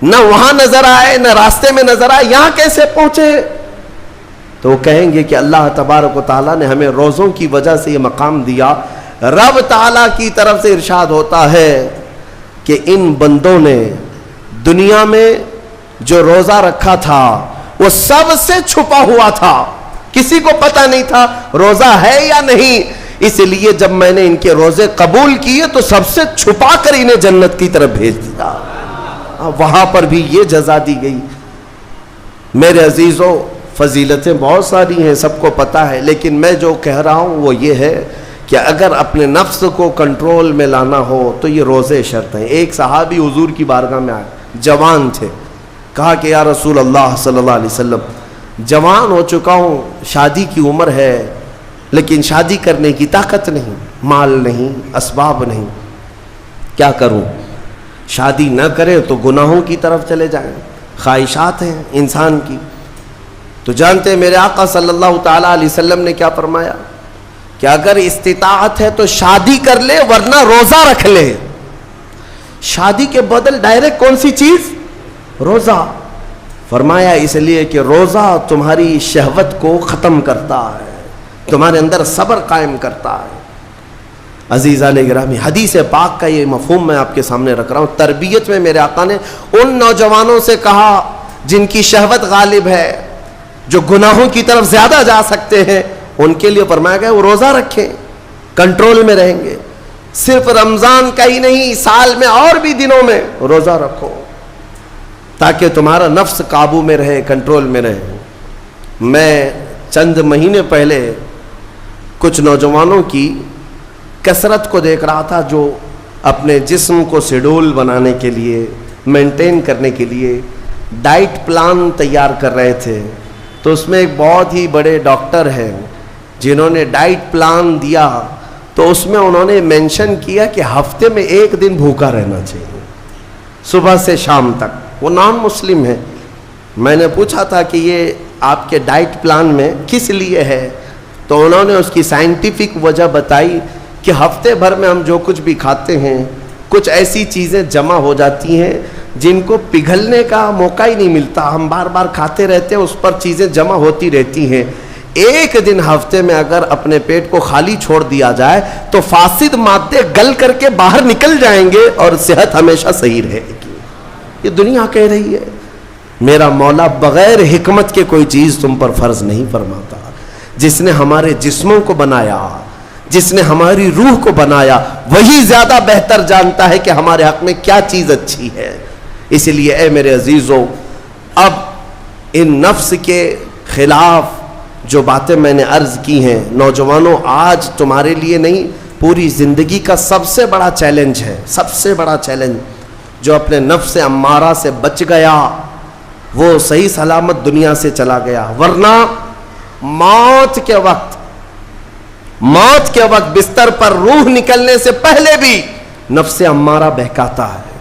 نہ وہاں نظر آئے نہ راستے میں نظر آئے, یہاں کیسے پہنچے؟ تو وہ کہیں گے کہ اللہ تبارک و تعالیٰ نے ہمیں روزوں کی وجہ سے یہ مقام دیا. رب تعالیٰ کی طرف سے ارشاد ہوتا ہے کہ ان بندوں نے دنیا میں جو روزہ رکھا تھا وہ سب سے چھپا ہوا تھا, کسی کو پتہ نہیں تھا روزہ ہے یا نہیں. اس لیے جب میں نے ان کے روزے قبول کیے تو سب سے چھپا کر انہیں جنت کی طرف بھیج دیا. وہاں پر بھی یہ جزا دی گئی. میرے عزیزوں, فضیلتیں بہت ساری ہیں, سب کو پتہ ہے, لیکن میں جو کہہ رہا ہوں وہ یہ ہے کہ اگر اپنے نفس کو کنٹرول میں لانا ہو تو یہ روزے شرط ہیں. ایک صحابی حضور کی بارگاہ میں آئے, جوان تھے, کہا کہ یا رسول اللہ صلی اللہ علیہ وسلم, جوان ہو چکا ہوں, شادی کی عمر ہے, لیکن شادی کرنے کی طاقت نہیں, مال نہیں, اسباب نہیں, کیا کروں؟ شادی نہ کرے تو گناہوں کی طرف چلے جائیں, خواہشات ہیں انسان کی. تو جانتے ہیں میرے آقا صلی اللہ تعالیٰ علیہ وسلم نے کیا فرمایا کہ اگر استطاعت ہے تو شادی کر لے ورنہ روزہ رکھ لے. شادی کے بدل ڈائریکٹ کون سی چیز؟ روزہ. فرمایا اس لیے کہ روزہ تمہاری شہوت کو ختم کرتا ہے, تمہارے اندر صبر قائم کرتا ہے. عزیزان گرامی, حدیث پاک کا یہ مفہوم میں آپ کے سامنے رکھ رہا ہوں. تربیت میں میرے آقا نے ان نوجوانوں سے کہا جن کی شہوت غالب ہے, جو گناہوں کی طرف زیادہ جا سکتے ہیں, ان کے لیے فرمایا گیا وہ روزہ رکھیں, کنٹرول میں رہیں گے. صرف رمضان کا ہی نہیں, سال میں اور بھی دنوں میں روزہ رکھو تاکہ تمہارا نفس قابو میں رہے, کنٹرول میں رہے. میں چند مہینے پہلے کچھ نوجوانوں کی کثرت کو دیکھ رہا تھا جو اپنے جسم کو شیڈول بنانے کے لیے, مینٹین کرنے کے لیے ڈائٹ پلان تیار کر رہے تھے. تو اس میں ایک بہت ہی بڑے ڈاکٹر ہیں جنہوں نے ڈائٹ پلان دیا, تو اس میں انہوں نے مینشن کیا کہ ہفتے میں ایک دن بھوکا رہنا چاہیے, صبح سے شام تک. وہ نان مسلم ہے. میں نے پوچھا تھا کہ یہ آپ کے ڈائٹ پلان میں کس لیے ہے, تو انہوں نے اس کی سائنٹیفک وجہ بتائی کہ ہفتے بھر میں ہم جو کچھ بھی کھاتے ہیں, کچھ ایسی چیزیں جمع ہو جاتی ہیں جن کو پگھلنے کا موقع ہی نہیں ملتا, ہم بار بار کھاتے رہتے ہیں, اس پر چیزیں جمع ہوتی رہتی ہیں. ایک دن ہفتے میں اگر اپنے پیٹ کو خالی چھوڑ دیا جائے تو فاسد مادے گل کر کے باہر نکل جائیں گے اور صحت ہمیشہ صحیح رہے گی. یہ دنیا کہہ رہی ہے. میرا مولا بغیر حکمت کے کوئی چیز تم پر فرض نہیں فرماتا. جس نے ہمارے جسموں کو بنایا, جس نے ہماری روح کو بنایا, وہی زیادہ بہتر جانتا ہے کہ ہمارے حق میں کیا چیز اچھی ہے. اس لیے اے میرے عزیزوں, اب ان نفس کے خلاف جو باتیں میں نے عرض کی ہیں, نوجوانوں, آج تمہارے لیے نہیں پوری زندگی کا سب سے بڑا چیلنج ہے, سب سے بڑا چیلنج. جو اپنے نفس امارہ سے بچ گیا وہ صحیح سلامت دنیا سے چلا گیا, ورنہ موت کے وقت بستر پر روح نکلنے سے پہلے بھی نفس امارہ بہکاتا ہے.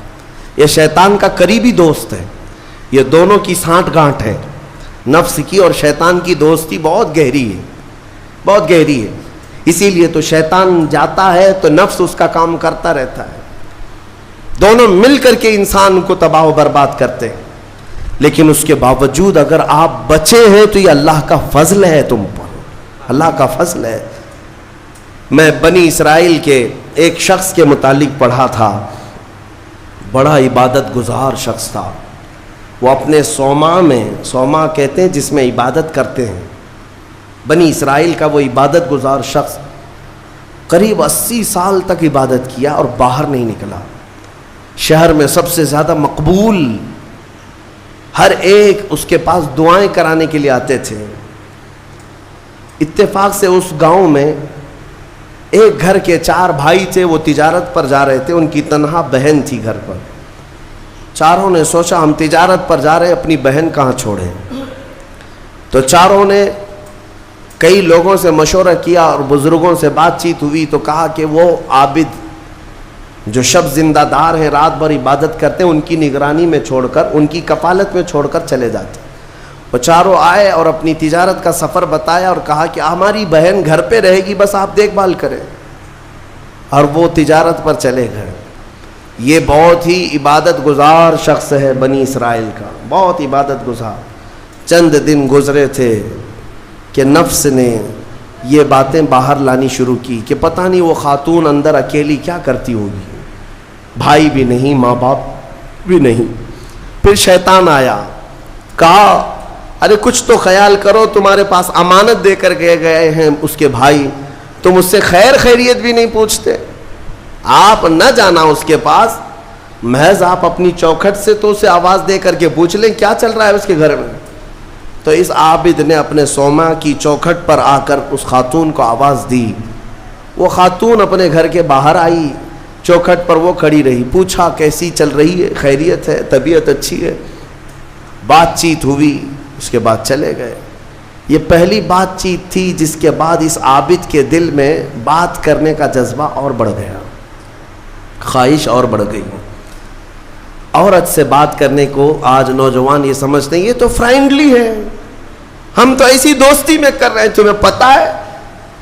یہ شیطان کا قریبی دوست ہے. یہ دونوں کی سانٹھ گانٹھ ہے. نفس کی اور شیطان کی دوستی بہت گہری ہے, بہت گہری ہے. اسی لیے تو شیطان جاتا ہے تو نفس اس کا کام کرتا رہتا ہے. دونوں مل کر کے انسان کو تباہ و برباد کرتے ہیں. لیکن اس کے باوجود اگر آپ بچے ہیں تو یہ اللہ کا فضل ہے تم پر, اللہ کا فضل ہے. میں بنی اسرائیل کے ایک شخص کے متعلق پڑھا تھا, بڑا عبادت گزار شخص تھا. وہ اپنے صومعہ میں، صومعہ کہتے ہیں جس میں عبادت کرتے ہیں، بنی اسرائیل کا وہ عبادت گزار شخص قریب 80 سال تک عبادت کیا اور باہر نہیں نکلا. شہر میں سب سے زیادہ مقبول، ہر ایک اس کے پاس دعائیں کرانے کے لیے آتے تھے. اتفاق سے اس گاؤں میں ایک گھر کے 4 بھائی تھے، وہ تجارت پر جا رہے تھے، ان کی تنہا بہن تھی گھر پر. چاروں نے سوچا ہم تجارت پر جا رہے ہیں، اپنی بہن کہاں چھوڑیں. تو چاروں نے کئی لوگوں سے مشورہ کیا اور بزرگوں سے بات چیت ہوئی تو کہا کہ وہ عابد جو شب زندہ دار ہیں، رات بھر عبادت کرتے ہیں، ان کی نگرانی میں چھوڑ کر، ان کی کفالت میں چھوڑ کر چلے جاتے. وہ چاروں آئے اور اپنی تجارت کا سفر بتایا اور کہا کہ ہماری بہن گھر پہ رہے گی، بس آپ دیکھ بھال کریں. اور وہ تجارت پر چلے گئے. یہ بہت ہی عبادت گزار شخص ہے بنی اسرائیل کا، بہت عبادت گزار. چند دن گزرے تھے کہ نفس نے یہ باتیں باہر لانی شروع کی کہ پتہ نہیں وہ خاتون اندر اکیلی کیا کرتی ہوگی، بھائی بھی نہیں، ماں باپ بھی نہیں. پھر شیطان آیا، کہا ارے کچھ تو خیال کرو، تمہارے پاس امانت دے کر گئے ہیں اس کے بھائی، تم اس سے خیر خیریت بھی نہیں پوچھتے. آپ نہ جانا اس کے پاس، محض آپ اپنی چوکھٹ سے تو اسے آواز دے کر کے پوچھ لیں کیا چل رہا ہے اس کے گھر میں. تو اس عابد نے اپنے صومعہ کی چوکھٹ پر آ کر اس خاتون کو آواز دی. وہ خاتون اپنے گھر کے باہر آئی، چوکھٹ پر وہ کھڑی رہی. پوچھا کیسی چل رہی ہے، خیریت ہے، طبیعت اچھی ہے. بات چیت ہوئی، اس کے بعد چلے گئے. یہ پہلی بات چیت تھی جس کے بعد اس عابد کے دل میں بات کرنے کا جذبہ اور بڑھ گیا، خواہش اور بڑھ گئی. عورت سے بات کرنے کو آج نوجوان یہ سمجھتے ہیں یہ تو فرینڈلی ہے، ہم تو ایسی دوستی میں کر رہے ہیں. تمہیں پتہ ہے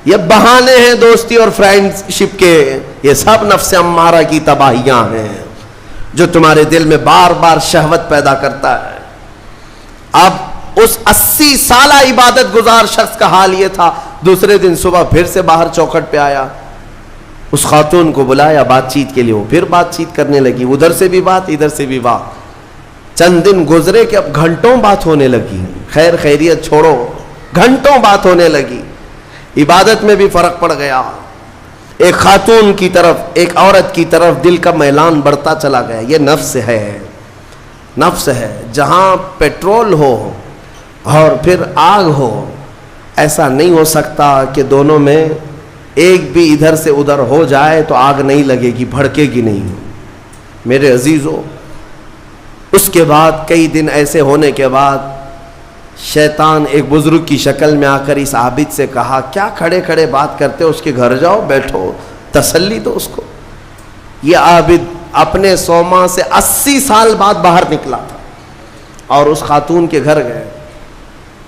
یہ بہانے ہیں دوستی اور فرینڈ شپ کے، یہ سب نفس امارہ کی تباہیاں ہیں جو تمہارے دل میں بار بار شہوت پیدا کرتا ہے. اب اس 80 سالہ عبادت گزار شخص کا حال یہ تھا. دوسرے دن صبح پھر سے باہر چوکھٹ پہ آیا، اس خاتون کو بلایا بات چیت کے لیے. وہ پھر بات چیت کرنے لگی، ادھر سے بھی بات ادھر سے بھی بات. چند دن گزرے کہ اب گھنٹوں بات ہونے لگی، خیر خیریت چھوڑو، گھنٹوں بات ہونے لگی. عبادت میں بھی فرق پڑ گیا. ایک خاتون کی طرف، ایک عورت کی طرف دل کا میلان بڑھتا چلا گیا. یہ نفس ہے، نفس ہے. جہاں پیٹرول ہو اور پھر آگ ہو، ایسا نہیں ہو سکتا کہ دونوں میں ایک بھی ادھر سے ادھر ہو جائے تو آگ نہیں لگے گی، بھڑکے گی نہیں. میرے عزیزو، اس کے بعد کئی دن ایسے ہونے کے بعد شیطان ایک بزرگ کی شکل میں آ کر اس عابد سے کہا کیا کھڑے کھڑے بات کرتے ہو، اس کے گھر جاؤ، بیٹھو، تسلی دو اس کو. یہ عابد اپنے صومعہ سے 80 سال بعد باہر نکلا تھا اور اس خاتون کے گھر گئے.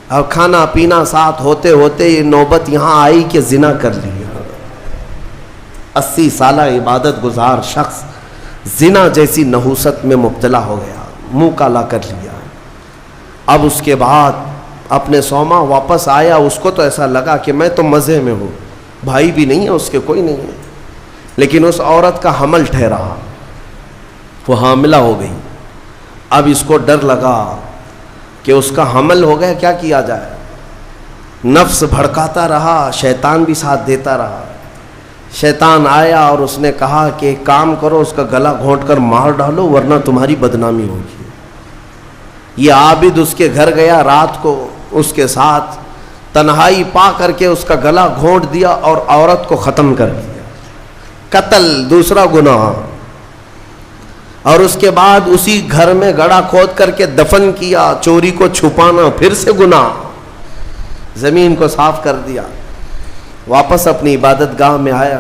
اور کھانا پینا ساتھ ہوتے ہوتے یہ نوبت یہاں آئی کہ زنا کر لیا. 80 سالہ عبادت گزار شخص زنا جیسی نحوست میں مبتلا ہو گیا، منہ کالا کر لیا. اب اس کے بعد اپنے صومعہ واپس آیا. اس کو تو ایسا لگا کہ میں تو مزے میں ہوں، بھائی بھی نہیں ہے اس کے، کوئی نہیں ہے. لیکن اس عورت کا حمل ٹھہرا، وہ حاملہ ہو گئی. اب اس کو ڈر لگا کہ اس کا حمل ہو گیا، کیا کیا جائے. نفس بھڑکاتا رہا، شیطان بھی ساتھ دیتا رہا. شیطان آیا اور اس نے کہا کہ ایک کام کرو، اس کا گلا گھونٹ کر مار ڈالو ورنہ تمہاری بدنامی ہوگی. یہ عابد اس کے گھر گیا، رات کو اس کے ساتھ تنہائی پا کر کے اس کا گلا گھونٹ دیا اور عورت کو ختم کر دیا. قتل دوسرا گناہ. اور اس کے بعد اسی گھر میں گڑھا کھود کر کے دفن کیا. چوری کو چھپانا پھر سے گناہ. زمین کو صاف کر دیا. واپس اپنی عبادت گاہ میں آیا.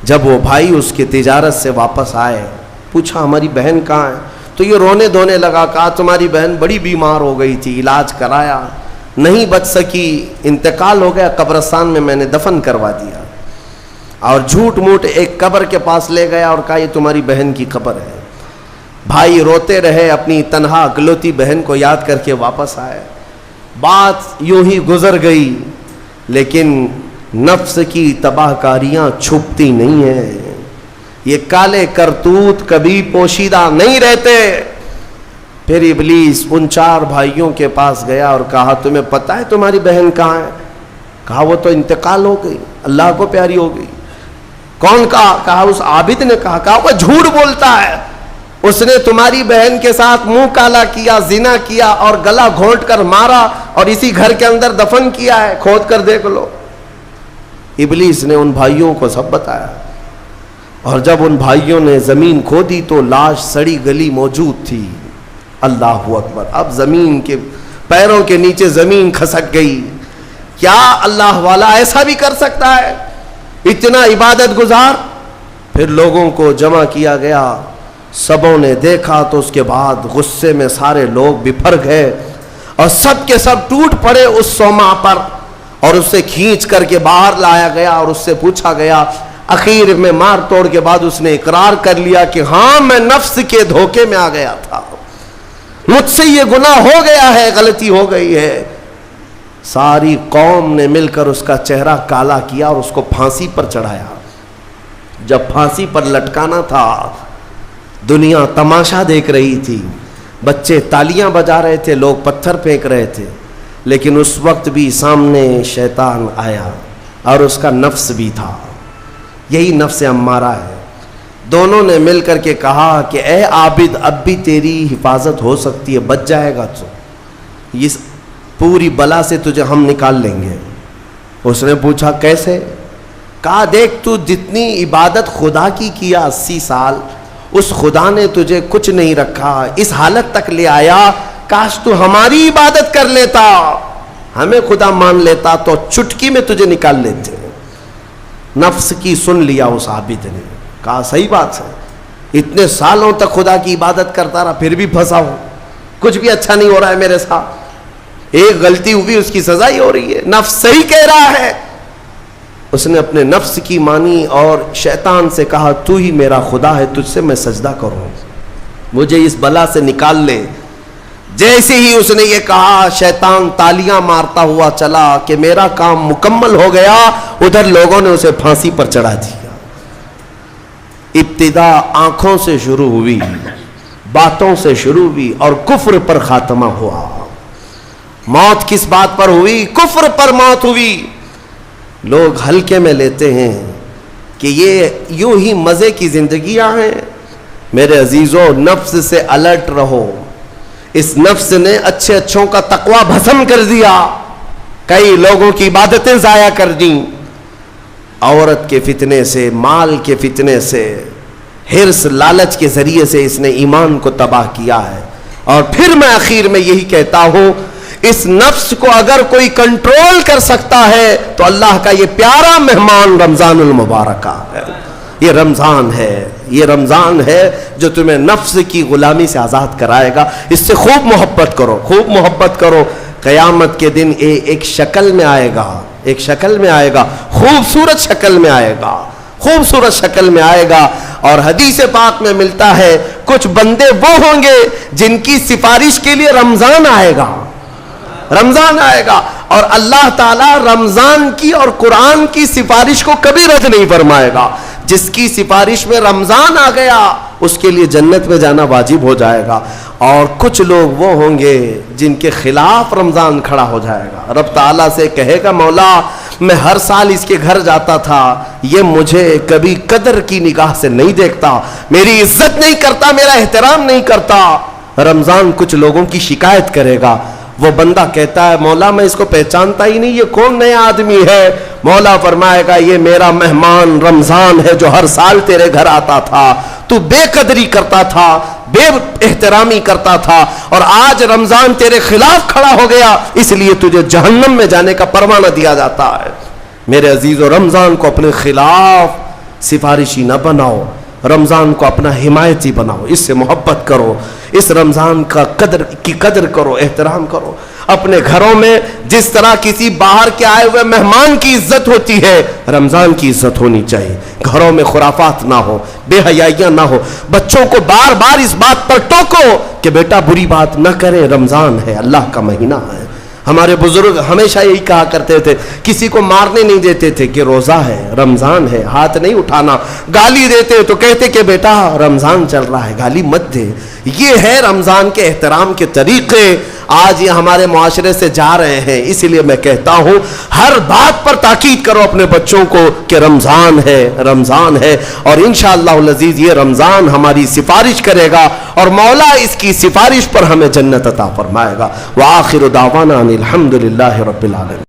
جب وہ بھائی اس کی تجارت سے واپس آئے، پوچھا ہماری بہن کہاں ہے. تو یہ رونے دھونے لگا. کہا تمہاری بہن بڑی بیمار ہو گئی تھی، علاج کرایا، نہیں بچ سکی، انتقال ہو گیا، قبرستان میں میں نے دفن کروا دیا. اور جھوٹ موٹ ایک قبر کے پاس لے گیا اور کہا یہ تمہاری بہن کی قبر ہے. بھائی روتے رہے، اپنی تنہا اکلوتی بہن کو یاد کر کے واپس آئے. بات یوں ہی گزر گئی، لیکن نفس کی تباہ کاریاں چھپتی نہیں ہیں. یہ کالے کرتوت کبھی پوشیدہ نہیں رہتے. پھر ابلیس ان 4 بھائیوں کے پاس گیا اور کہا تمہیں پتہ ہے تمہاری بہن کہاں ہے؟ کہا وہ تو انتقال ہو گئی، اللہ کو پیاری ہو گئی۔ کون کہا؟ کہا اس عابد نے کہا۔ کہا وہ جھوٹ بولتا ہے، اس نے تمہاری بہن کے ساتھ منہ کالا کیا، زنا کیا اور گلا گھونٹ کر مارا اور اسی گھر کے اندر دفن کیا ہے، کھود کر دیکھ لو۔ ابلیس نے ان بھائیوں کو سب بتایا، اور جب ان بھائیوں نے زمین کھودی تو لاش سڑی گلی موجود تھی۔ اللہ اکبر! اب زمین کے پیروں کے نیچے زمین کھسک گئی۔ کیا اللہ والا ایسا بھی کر سکتا ہے؟ اتنا عبادت گزار؟ پھر لوگوں کو جمع کیا گیا، سبوں نے دیکھا تو اس کے بعد غصے میں سارے لوگ بپھر گئے اور سب کے سب ٹوٹ پڑے اس سوما پر، اور اسے کھینچ کر کے باہر لایا گیا اور اس سے پوچھا گیا۔ اخیر میں مار توڑ کے بعد اس نے اقرار کر لیا کہ ہاں میں نفس کے دھوکے میں آ گیا تھا، مجھ سے یہ گناہ ہو گیا ہے، غلطی ہو گئی ہے۔ ساری قوم نے مل کر اس کا چہرہ کالا کیا اور اس کو پھانسی پر چڑھایا۔ جب پھانسی پر لٹکانا تھا، دنیا تماشا دیکھ رہی تھی، بچے تالیاں بجا رہے تھے، لوگ پتھر پھینک رہے تھے، لیکن اس وقت بھی سامنے شیطان آیا اور اس کا نفس بھی تھا، یہی نفس امارہ ہے۔ دونوں نے مل کر کے کہا کہ اے عابد، اب بھی تیری حفاظت ہو سکتی ہے، بچ جائے گا تو، اس پوری بلا سے تجھے ہم نکال لیں گے۔ اس نے پوچھا کیسے؟ کہا دیکھ تو جتنی عبادت خدا کی کیا 80 سال، اس خدا نے تجھے کچھ نہیں رکھا، اس حالت تک لے آیا، کاش تو ہماری عبادت کر لیتا، ہمیں خدا مان لیتا تو چٹکی میں تجھے نکال لیتے۔ نفس کی سن لیا اس عابد نے، کہا صحیح بات ہے، اتنے سالوں تک خدا کی عبادت کرتا رہا، پھر بھی پھنسا ہوں، کچھ بھی اچھا نہیں ہو رہا ہے میرے ساتھ، ایک غلطی ہوئی اس کی سزا ہی ہو رہی ہے، نفس صحیح کہہ رہا ہے۔ اس نے اپنے نفس کی مانی اور شیطان سے کہا تو ہی میرا خدا ہے، تجھ سے میں سجدہ کروں، مجھے اس بلا سے نکال لے۔ جیسے ہی اس نے یہ کہا، شیطان تالیاں مارتا ہوا چلا کہ میرا کام مکمل ہو گیا، ادھر لوگوں نے اسے پھانسی پر چڑھا دیا۔ ابتدا آنکھوں سے شروع ہوئی، باتوں سے شروع ہوئی اور کفر پر خاتمہ ہوا۔ موت کس بات پر ہوئی؟ کفر پر موت ہوئی۔ لوگ ہلکے میں لیتے ہیں کہ یہ یوں ہی مزے کی زندگیاں ہیں۔ میرے عزیزوں، نفس سے الرٹ رہو، اس نفس نے اچھے اچھوں کا تقوی بھسم کر دیا، کئی لوگوں کی عبادتیں ضائع کر دیں، عورت کے فتنے سے، مال کے فتنے سے، حرص لالچ کے ذریعے سے اس نے ایمان کو تباہ کیا ہے۔ اور پھر میں آخر میں یہی کہتا ہوں، اس نفس کو اگر کوئی کنٹرول کر سکتا ہے تو اللہ کا یہ پیارا مہمان رمضان المبارک ہے، یہ رمضان ہے، یہ رمضان ہے جو تمہیں نفس کی غلامی سے آزاد کرائے گا۔ اس سے خوب محبت کرو، خوب محبت کرو۔ قیامت کے دن ایک شکل میں آئے گا، ایک شکل میں آئے گا، خوبصورت شکل میں آئے گا، خوبصورت شکل میں آئے گا۔ اور حدیث پاک میں ملتا ہے کچھ بندے وہ ہوں گے جن کی سفارش کے لیے رمضان آئے گا، رمضان آئے گا، اور اللہ تعالیٰ رمضان کی اور قرآن کی سفارش کو کبھی رد نہیں فرمائے گا۔ جس کی سفارش میں رمضان آ گیا اس کے لیے جنت میں جانا واجب ہو جائے گا، اور کچھ لوگ وہ ہوں گے جن کے خلاف رمضان کھڑا ہو جائے گا۔ رب تعالیٰ سے کہے گا مولا میں ہر سال اس کے گھر جاتا تھا، یہ مجھے کبھی قدر کی نگاہ سے نہیں دیکھتا، میری عزت نہیں کرتا، میرا احترام نہیں کرتا۔ رمضان کچھ لوگوں کی شکایت کرے گا، وہ بندہ کہتا ہے مولا میں اس کو پہچانتا ہی نہیں، یہ کون نیا آدمی ہے؟ مولا فرمائے گا یہ میرا مہمان رمضان ہے جو ہر سال تیرے گھر آتا تھا، تو بے قدری کرتا تھا، بے احترامی کرتا تھا، اور آج رمضان تیرے خلاف کھڑا ہو گیا، اس لیے تجھے جہنم میں جانے کا پروانہ دیا جاتا ہے۔ میرے عزیزو، رمضان کو اپنے خلاف سفارشی نہ بناؤ، رمضان کو اپنا حمایتی بناؤ، اس سے محبت کرو، اس رمضان کا قدر کرو، احترام کرو۔ اپنے گھروں میں جس طرح کسی باہر کے آئے ہوئے مہمان کی عزت ہوتی ہے، رمضان کی عزت ہونی چاہیے۔ گھروں میں خرافات نہ ہو، بے حیائیاں نہ ہو، بچوں کو بار بار اس بات پر ٹوکو کہ بیٹا بری بات نہ کرے، رمضان ہے، اللہ کا مہینہ ہے، ہمارے بزرگ ہمیشہ یہی کہا کرتے تھے، کسی کو مارنے نہیں دیتے تھے کہ روزہ ہے، رمضان ہے، ہاتھ نہیں اٹھانا. گالی دیتے تو کہتے کہ بیٹا رمضان چل رہا ہے، گالی مت دے. یہ ہے رمضان کے احترام کے طریقے. آج یہ ہمارے معاشرے سے جا رہے ہیں. اسی لیے میں کہتا ہوں ہر بات پر تاکید کرو اپنے بچوں کو کہ رمضان ہے، رمضان ہے. اور انشاءاللہ العزیز یہ رمضان ہماری سفارش کرے گا اور مولا اس کی سفارش پر ہمیں جنت عطا فرمائے گا. وآخر دعوانا ان الحمدللہ رب العالمین.